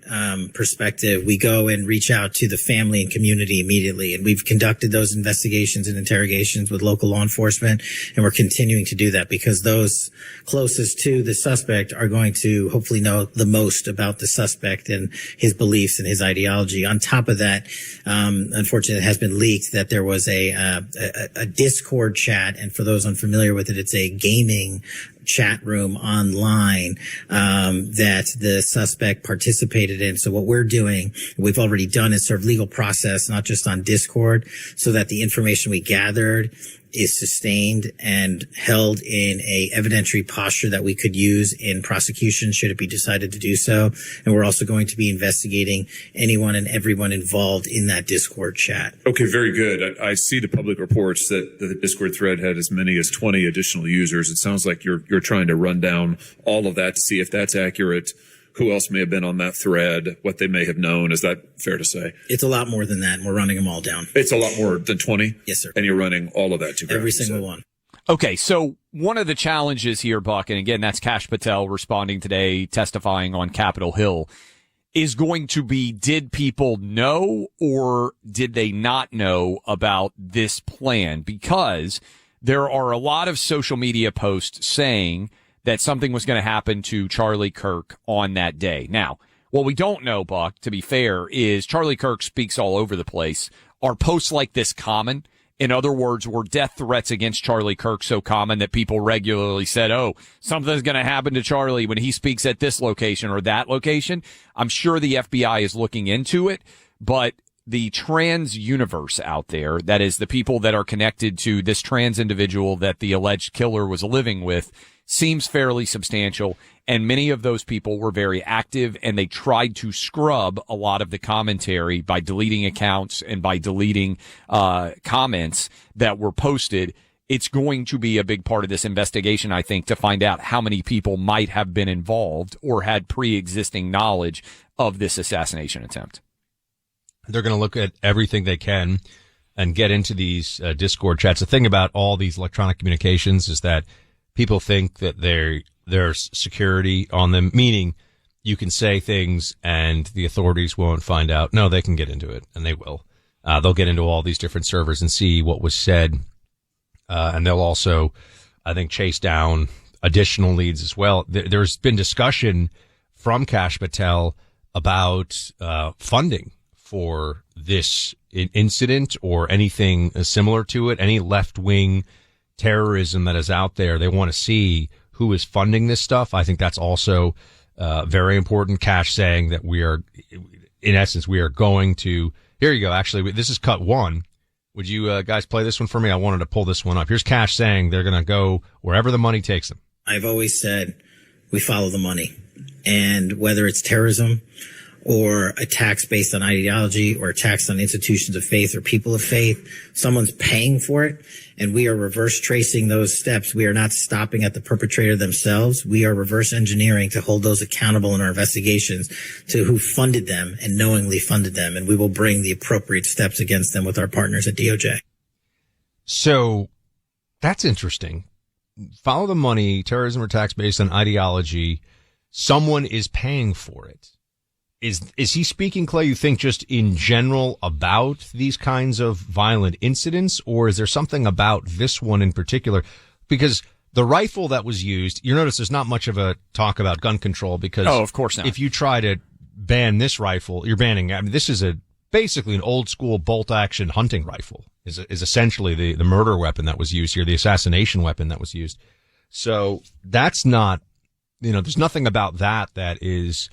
perspective, we go and reach out to the family and community immediately. And we've conducted those investigations and interrogations with local law enforcement. And we're continuing to do that because those closest to the suspect are going to hopefully know the most about the suspect and his beliefs and his ideology. On top of that, unfortunately, it has been leaked that there was a Discord chat, and for those unfamiliar with it, it's a gaming chat room online that the suspect participated in. So what we're doing, we've already done, is serve legal process, not just on Discord, so that the information we gathered is sustained and held in a evidentiary posture that we could use in prosecution should it be decided to do so. And we're also going to be investigating anyone and everyone involved in that Discord chat. Okay, very good. I see the public reports that the Discord thread had as many as 20 additional users. It sounds like you're trying to run down all of that to see if that's accurate. who else may have been on that thread, what they may have known. Is that fair to say? It's a lot more than that, and we're running them all down. It's a lot more than 20? Yes, sir. And you're running all of that to ground. Every single one. Okay, so one of the challenges here, Buck, and again, that's Kash Patel responding today, testifying on Capitol Hill, is going to be, did people know or did they not know about this plan? Because there are a lot of social media posts saying that something was going to happen to Charlie Kirk on that day. Now, what we don't know, Buck, to be fair, is Charlie Kirk speaks all over the place. Are posts like this common? In other words, were death threats against Charlie Kirk so common that people regularly said, oh, something's going to happen to Charlie when he speaks at this location or that location? I'm sure the FBI is looking into it, but the trans universe out there, that is the people that are connected to this trans individual that the alleged killer was living with, seems fairly substantial. And many of those people were very active, and they tried to scrub a lot of the commentary by deleting accounts and by deleting comments that were posted. It's going to be a big part of this investigation, I think, to find out how many people might have been involved or had pre-existing knowledge of this assassination attempt. They're going to look at everything they can and get into these Discord chats. The thing about all these electronic communications is that people think that there's security on them, meaning you can say things and the authorities won't find out. No, they can get into it, and they will. They'll get into all these different servers and see what was said. And they'll also, I think, chase down additional leads as well. There's been discussion from Kash Patel about funding for this incident or anything similar to it, any left-wing terrorism that is out there. They want to see who is funding this stuff. I think that's also very important. Kash saying that we are, in essence, we are going to, here you go. Actually, this is cut one. Would you guys play this one for me? I wanted to pull this one up. Here's Kash saying they're going to go wherever the money takes them. I've always said we follow the money. And whether it's terrorism or attacks based on ideology or attacks on institutions of faith or people of faith, someone's paying for it, and we are reverse tracing those steps. We are not stopping at the perpetrator themselves. We are reverse engineering to hold those accountable in our investigations to who funded them and knowingly funded them, and we will bring the appropriate steps against them with our partners at DOJ. So that's interesting. Follow the money, terrorism or attacks based on ideology. Someone is paying for it. Is he speaking, Clay, you think, just in general about these kinds of violent incidents, or is there something about this one in particular? Because the rifle that was used, you notice there's not much of a talk about gun control because of course not. If you try to ban this rifle, you're banning, I mean, this is basically an old school bolt action hunting rifle is essentially the murder weapon that was used here, the assassination weapon that was used. So that's not, there's nothing about that is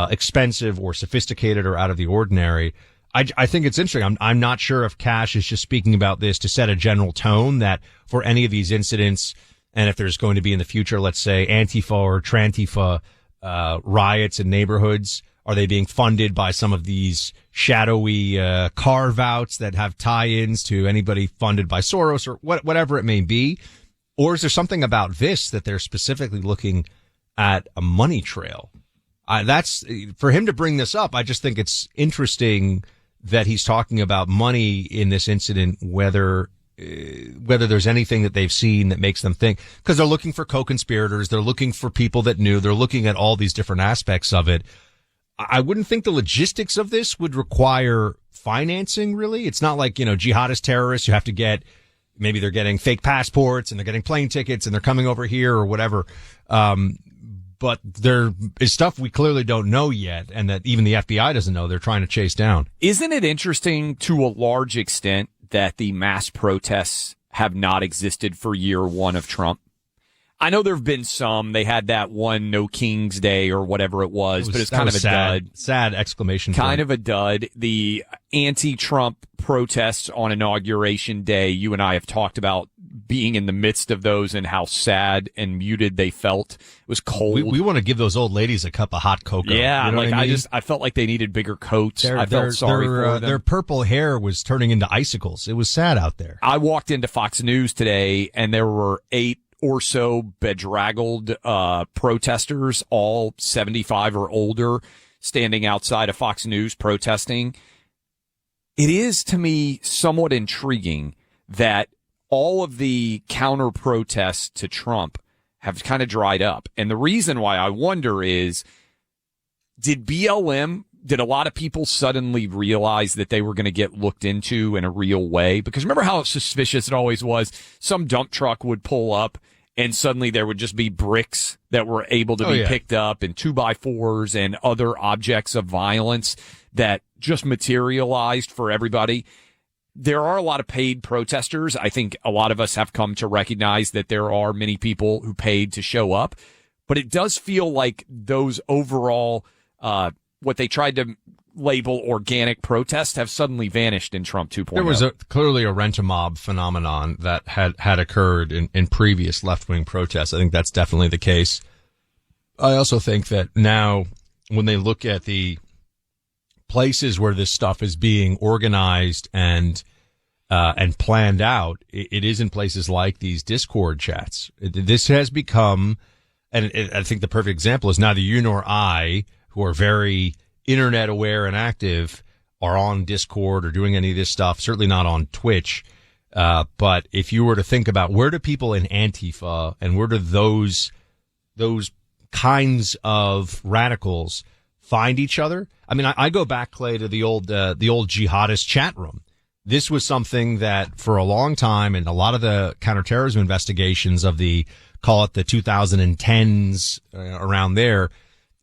expensive or sophisticated or out of the ordinary. I think it's interesting. I'm not sure if Kash is just speaking about this to set a general tone that for any of these incidents, and if there's going to be in the future, let's say Antifa or Trantifa riots in neighborhoods, are they being funded by some of these shadowy carve-outs that have tie-ins to anybody funded by Soros or whatever it may be? Or is there something about this that they're specifically looking at a money trail? That's for him to bring this up. I just think it's interesting that he's talking about money in this incident, whether there's anything that they've seen that makes them think, because they're looking for co-conspirators. They're looking for people that knew. They're looking at all these different aspects of it. I wouldn't think the logistics of this would require financing, really. It's not like, jihadist terrorists. You have to get, maybe they're getting fake passports and they're getting plane tickets and they're coming over here or whatever. But there is stuff we clearly don't know yet, and that even the FBI doesn't know. They're trying to chase down. Isn't it interesting to a large extent that the mass protests have not existed for year one of Trump? I know there have been some. They had that one No King's Day or whatever it was, but it's kind of a dud. Sad exclamation point. Kind of a dud. The anti-Trump protests on Inauguration Day, you and I have talked about being in the midst of those and how sad and muted they felt. It was cold. We want to give those old ladies a cup of hot cocoa. Yeah, you know what I mean? I felt like they needed bigger coats. I felt sorry for them. Their purple hair was turning into icicles. It was sad out there. I walked into Fox News today and there were 8 or so bedraggled protesters, all 75 or older, standing outside of Fox News protesting. It is, to me, somewhat intriguing that all of the counter protests to Trump have kind of dried up. And the reason why I wonder is, did a lot of people suddenly realize that they were going to get looked into in a real way? Because remember how suspicious it always was? Some dump truck would pull up and suddenly there would just be bricks that were able to be picked up, and 2x4s and other objects of violence that just materialized for everybody. There are a lot of paid protesters. I think a lot of us have come to recognize that there are many people who paid to show up, but it does feel like those overall, what they tried to label organic protests have suddenly vanished in Trump 2.0. There was clearly a rent-a-mob phenomenon that had occurred in previous left-wing protests. I think that's definitely the case. I also think that now when they look at the places where this stuff is being organized and planned out, it is in places like these Discord chats. This has become, and I think the perfect example is neither you nor I, who are very internet aware and active, are on Discord or doing any of this stuff. Certainly not on Twitch. But if you were to think about where do people in Antifa and where do those kinds of radicals find each other? I mean, I go back, Clay, to the old jihadist chat room. This was something that for a long time, and a lot of the counterterrorism investigations of call it the 2010s, around there,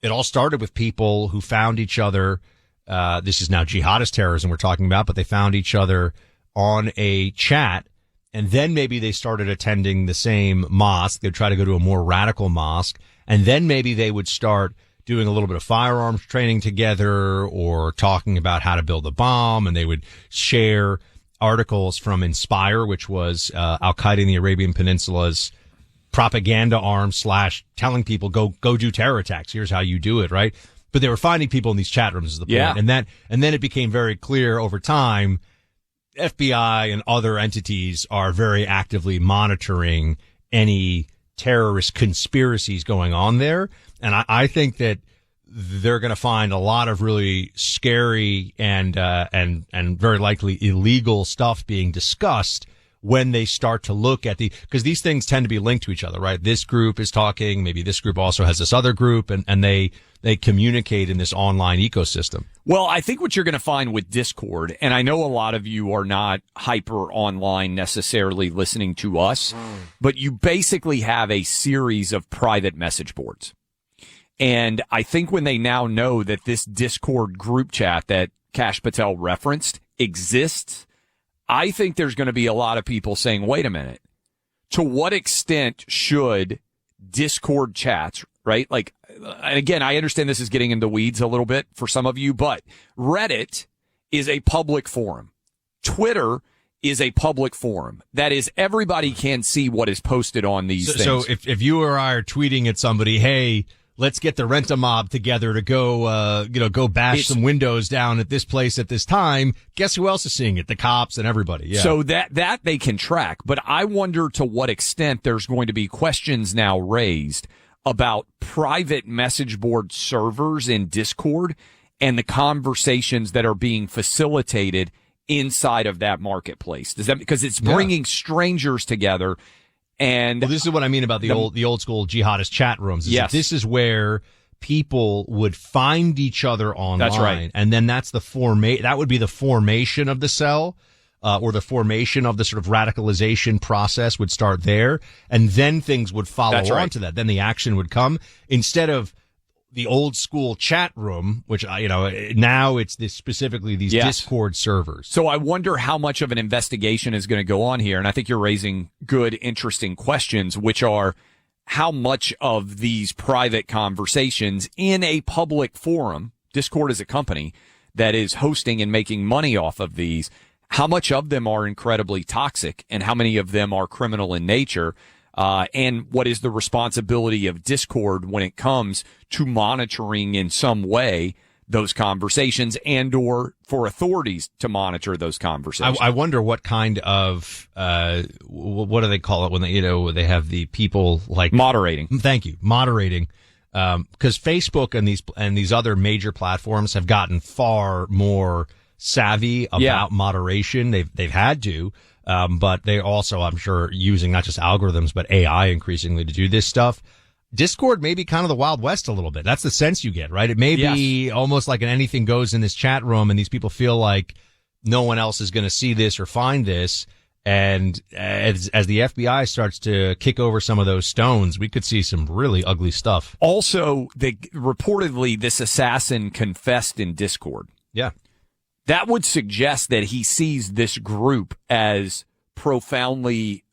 it all started with people who found each other. This is now jihadist terrorism we're talking about, but they found each other on a chat, and then maybe they started attending the same mosque. They'd try to go to a more radical mosque, and then maybe they would start doing a little bit of firearms training together or talking about how to build a bomb, and they would share articles from Inspire, which was Al-Qaeda in the Arabian Peninsula's propaganda arm / telling people go do terror attacks. Here's how you do it, right? But they were finding people in these chat rooms is the point. Yeah. And then it became very clear over time, FBI and other entities are very actively monitoring any terrorist conspiracies going on there. And I think that they're going to find a lot of really scary and very likely illegal stuff being discussed when they start to look at because these things tend to be linked to each other, right? This group is talking, maybe this group also has this other group, and they communicate in this online ecosystem. Well, I think what you're going to find with Discord, and I know a lot of you are not hyper online necessarily listening to us, but you basically have a series of private message boards. And I think when they now know that this Discord group chat that Kash Patel referenced exists, I think there's going to be a lot of people saying, wait a minute, to what extent should Discord chats, right? Like, and again, I understand this is getting into weeds a little bit for some of you, but Reddit is a public forum. Twitter is a public forum. That is, everybody can see what is posted on these things. So if you or I are tweeting at somebody, hey, let's get the rent-a-mob together to go bash some windows down at this place at this time, guess who else is seeing it? The cops and everybody. Yeah. So that they can track. But I wonder to what extent there's going to be questions now raised about private message board servers in Discord and the conversations that are being facilitated inside of that marketplace. Because it's bringing strangers together. And this is what I mean about the old school jihadist chat rooms. Yes. This is where people would find each other online. That's right. And then that's that would be the formation of the cell, or the formation of the sort of radicalization process would start there. And then things would follow on to that. Then the action would come instead of the old school chat room, which, now it's specifically these Discord servers. So I wonder how much of an investigation is going to go on here. And I think you're raising good, interesting questions, which are how much of these private conversations in a public forum, Discord is a company that is hosting and making money off of these, how much of them are incredibly toxic and how many of them are criminal in nature. And what is the responsibility of Discord when it comes to monitoring in some way those conversations and or for authorities to monitor those conversations. I wonder what kind of what do they call it when they have the people like moderating. Thank you, moderating. Because Facebook and these other major platforms have gotten far more savvy about moderation. They've had to, but they also, I'm sure, using not just algorithms but AI increasingly to do this stuff. Discord may be kind of the Wild West a little bit. That's the sense you get, right? It may be almost like an anything goes in this chat room, and these people feel like no one else is going to see this or find this. And as the FBI starts to kick over some of those stones, we could see some really ugly stuff. Also, reportedly, this assassin confessed in Discord. Yeah. That would suggest that he sees this group as profoundly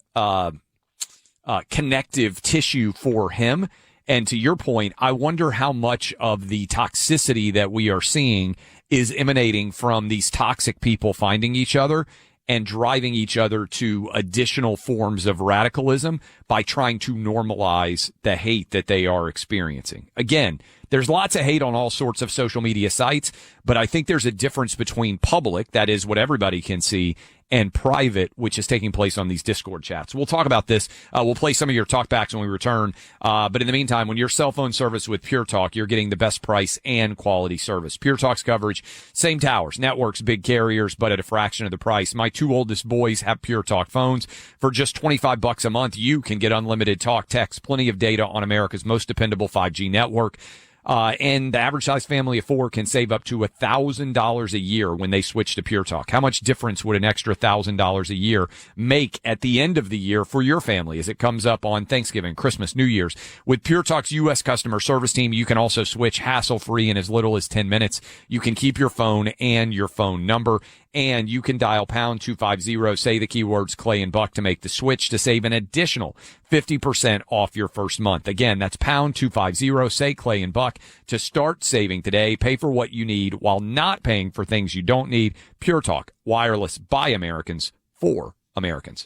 connective tissue for him. And to your point, I wonder how much of the toxicity that we are seeing is emanating from these toxic people finding each other and driving each other to additional forms of radicalism by trying to normalize the hate that they are experiencing. Again, there's lots of hate on all sorts of social media sites, but I think there's a difference between public, that is what everybody can see, and private, which is taking place on these Discord chats. We'll talk about this. We'll play some of your talkbacks when we return. But in the meantime, when your cell phone service with Pure Talk, you're getting the best price and quality service. Pure Talk's coverage, same towers, networks, big carriers, but at a fraction of the price. My two oldest boys have Pure Talk phones. For just $25 a month, you can get unlimited talk, text, plenty of data on America's most dependable 5G network. And the average size family of four can save up to $1,000 a year when they switch to Pure Talk. How much difference would an extra $1,000 a year make at the end of the year for your family as it comes up on Thanksgiving, Christmas, New Year's? With Pure Talk's U.S. customer service team, you can also switch hassle-free in as little as 10 minutes. You can keep your phone and your phone number, and you can dial pound 250, say the keywords Clay and Buck to make the switch to save an additional 50% off your first month. Again, that's pound 250, say Clay and Buck to start saving today. Pay for what you need while not paying for things you don't need. Pure Talk, wireless by Americans for Americans.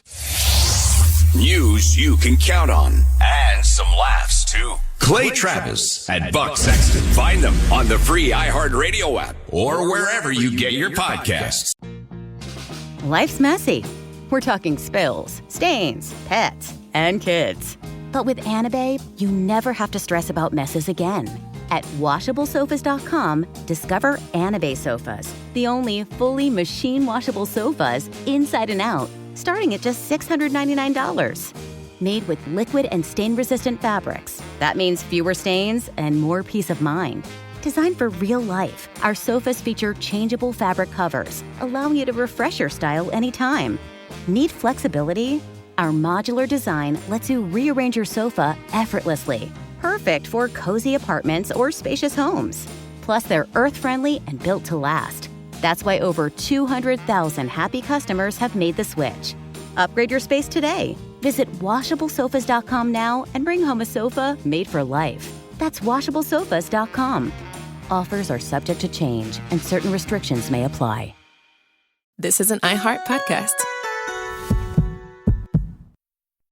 News you can count on and some laughs too. Clay Travis and Buck Sexton. Find them on the free iHeartRadio app or wherever you get your podcasts. Life's messy. We're talking spills, stains, pets, and kids. But with Anabae, you never have to stress about messes again. At WashableSofas.com, discover Anabae sofas, the only fully machine-washable sofas inside and out, starting at just $699. Made with liquid and stain-resistant fabrics. That means fewer stains and more peace of mind. Designed for real life, our sofas feature changeable fabric covers, allowing you to refresh your style anytime. Need flexibility? Our modular design lets you rearrange your sofa effortlessly. Perfect for cozy apartments or spacious homes. Plus, they're earth-friendly and built to last. That's why over 200,000 happy customers have made the switch. Upgrade your space today. Visit WashableSofas.com now and bring home a sofa made for life. That's WashableSofas.com. Offers are subject to change and certain restrictions may apply. This is an iHeart podcast.